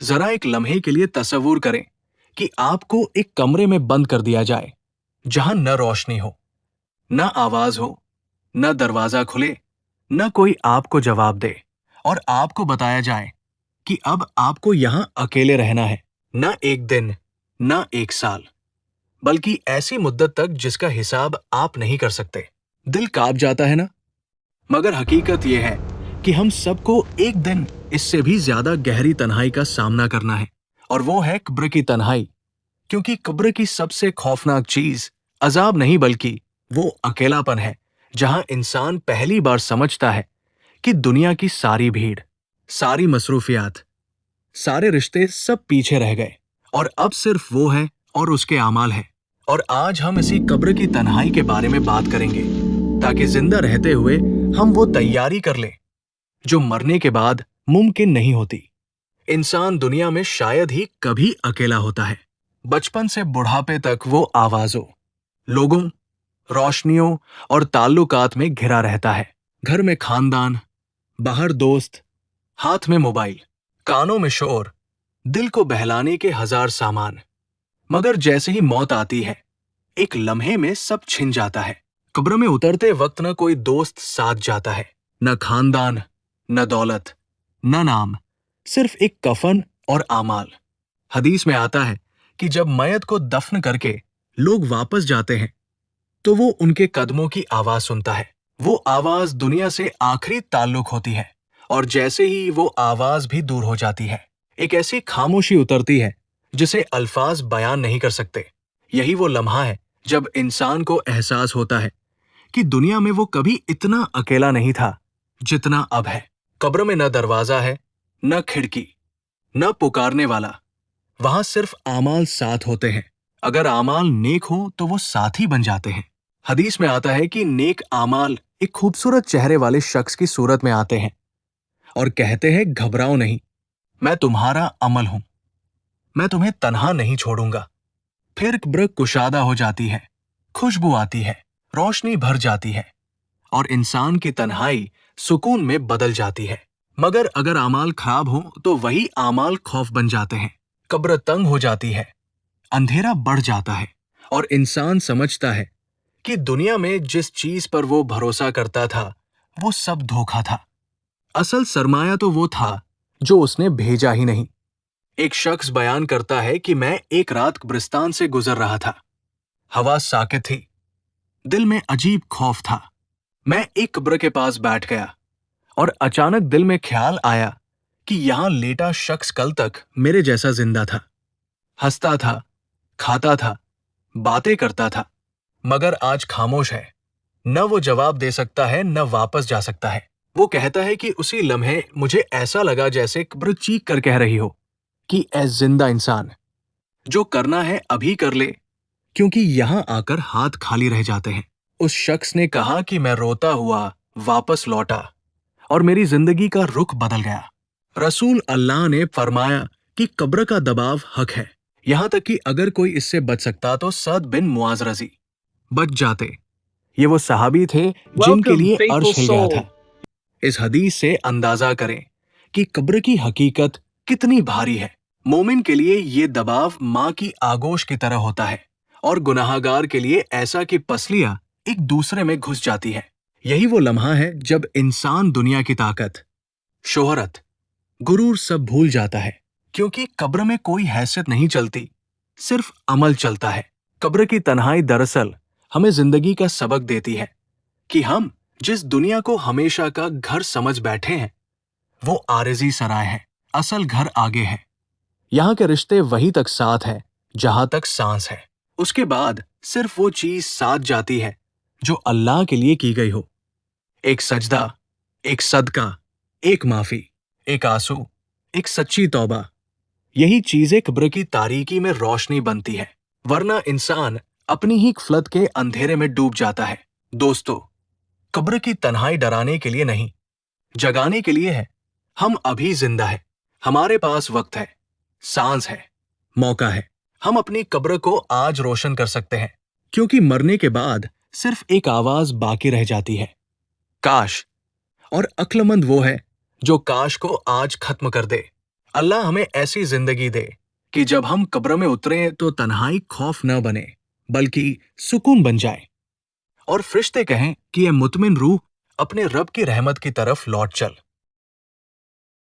जरा एक लम्हे के लिए तसव्वुर करें कि आपको एक कमरे में बंद कर दिया जाए जहां न रोशनी हो, न आवाज हो, न दरवाजा खुले, न कोई आपको जवाब दे, और आपको बताया जाए कि अब आपको यहां अकेले रहना है। न एक दिन, न एक साल, बल्कि ऐसी मुद्दत तक जिसका हिसाब आप नहीं कर सकते। दिल कांप जाता है ना? मगर हकीकत यह है कि हम सबको एक दिन इससे भी ज्यादा गहरी तन्हाई का सामना करना है, और वो है कब्र की तन्हाई। क्योंकि कब्र की सबसे खौफनाक चीज अजाब नहीं बल्कि वो अकेलापन है, जहां इंसान पहली बार समझता है कि दुनिया की सारी भीड़, सारी मसरूफियात, सारे रिश्ते सब पीछे रह गए, और अब सिर्फ वो है और उसके आमाल है। और आज हम इसी कब्र की तन्हाई के बारे में बात करेंगे, ताकि जिंदा रहते हुए हम वो तैयारी कर लें जो मरने के बाद मुमकिन नहीं होती। इंसान दुनिया में शायद ही कभी अकेला होता है। बचपन से बुढ़ापे तक वो आवाजों, लोगों, रोशनियों और ताल्लुकात में घिरा रहता है। घर में खानदान, बाहर दोस्त, हाथ में मोबाइल, कानों में शोर, दिल को बहलाने के हजार सामान। मगर जैसे ही मौत आती है, एक लम्हे में सब छिन जाता है। कब्र में उतरते वक्त न कोई दोस्त साथ जाता है, न खानदान, न दौलत, न नाम, सिर्फ एक कफन और आमाल। हदीस में आता है कि जब मयत को दफन करके लोग वापस जाते हैं, तो वो उनके कदमों की आवाज सुनता है। वो आवाज दुनिया से आखिरी ताल्लुक होती है, और जैसे ही वो आवाज भी दूर हो जाती है, एक ऐसी खामोशी उतरती है जिसे अल्फाज बयान नहीं कर सकते। यही वो लम्हा है जब इंसान को एहसास होता है कि दुनिया में वो कभी इतना अकेला नहीं था जितना अब है। कब्र में न दरवाजा है, न खिड़की, न पुकारने वाला। वहां सिर्फ आमाल साथ होते हैं। अगर आमाल नेक हो तो वो साथी बन जाते हैं। हदीस में आता है कि नेक आमाल एक खूबसूरत चेहरे वाले शख्स की सूरत में आते हैं और कहते हैं, घबराओ नहीं, मैं तुम्हारा अमल हूं, मैं तुम्हें तन्हा नहीं छोड़ूंगा। फिर कब्र कुशादा हो जाती है, खुशबू आती है, रोशनी भर जाती है, और इंसान की तन्हाई सुकून में बदल जाती है। मगर अगर आमाल खराब हो तो वही आमाल खौफ बन जाते हैं। कब्र तंग हो जाती है, अंधेरा बढ़ जाता है, और इंसान समझता है कि दुनिया में जिस चीज पर वो भरोसा करता था वो सब धोखा था। असल सरमाया तो वो था जो उसने भेजा ही नहीं। एक शख्स बयान करता है कि मैं एक रात कब्रिस्तान से गुजर रहा था। हवा साकित थी, दिल में अजीब खौफ था। मैं एक कब्र के पास बैठ गया, और अचानक दिल में ख्याल आया कि यहां लेटा शख्स कल तक मेरे जैसा जिंदा था, हंसता था, खाता था, बातें करता था, मगर आज खामोश है। न वो जवाब दे सकता है, न वापस जा सकता है। वो कहता है कि उसी लम्हे मुझे ऐसा लगा जैसे कब्र चीख कर कह रही हो कि ऐ जिंदा इंसान, जो करना है अभी कर ले, क्योंकि यहां आकर हाथ खाली रह जाते हैं। उस शख्स ने कहा कि मैं रोता हुआ वापस लौटा, और मेरी जिंदगी का रुख बदल गया। रसूल अल्लाह ने फरमाया कि कब्र का दबाव हक है, यहां तक कि अगर कोई इससे बच सकता तो सद बिन मुआज रजी बच जाते। ये वो सहाबी थे जिनके Welcome, लिए faithful अर्श हिल गया soul. था। इस हदीस से अंदाजा करें कि कब्र की हकीकत कितनी भारी है। मोमिन के लिए ये दबाव माँ की आगोश की तरह होता है, और गुनाहगार के लिए ऐसा कि पसलियां एक दूसरे में घुस जाती है। यही वो लम्हा है जब इंसान दुनिया की ताकत, शोहरत, गुरूर सब भूल जाता है, क्योंकि कब्र में कोई हैसियत नहीं चलती, सिर्फ अमल चलता है। कब्र की तन्हाई दरअसल हमें जिंदगी का सबक देती है कि हम जिस दुनिया को हमेशा का घर समझ बैठे हैं, वो आरज़ी सराय है। असल घर आगे है। यहाँ के रिश्ते वहीं तक साथ है जहां तक सांस है। उसके बाद सिर्फ वो चीज साथ जाती है जो अल्लाह के लिए की गई हो। एक सजदा, एक सदका, एक माफी, एक आंसू, एक सच्ची तौबा। यही चीजें कब्र की तारीकी में रोशनी बनती है, वरना इंसान अपनी ही गफलत के अंधेरे में डूब जाता है। दोस्तों, कब्र की तन्हाई डराने के लिए नहीं, जगाने के लिए है। हम अभी जिंदा है, हमारे पास वक्त है, सांस है, मौका है। हम अपनी कब्र को आज रोशन कर सकते हैं, क्योंकि मरने के बाद सिर्फ एक आवाज बाकी रह जाती है, काश। और अक्लमंद वो है जो काश को आज खत्म कर दे। अल्लाह हमें ऐसी जिंदगी दे कि जब हम कब्र में उतरें तो तन्हाई खौफ न बने बल्कि सुकून बन जाए, और फरिश्ते कहें कि ये मुतमिन रूह अपने रब की रहमत की तरफ लौट चल।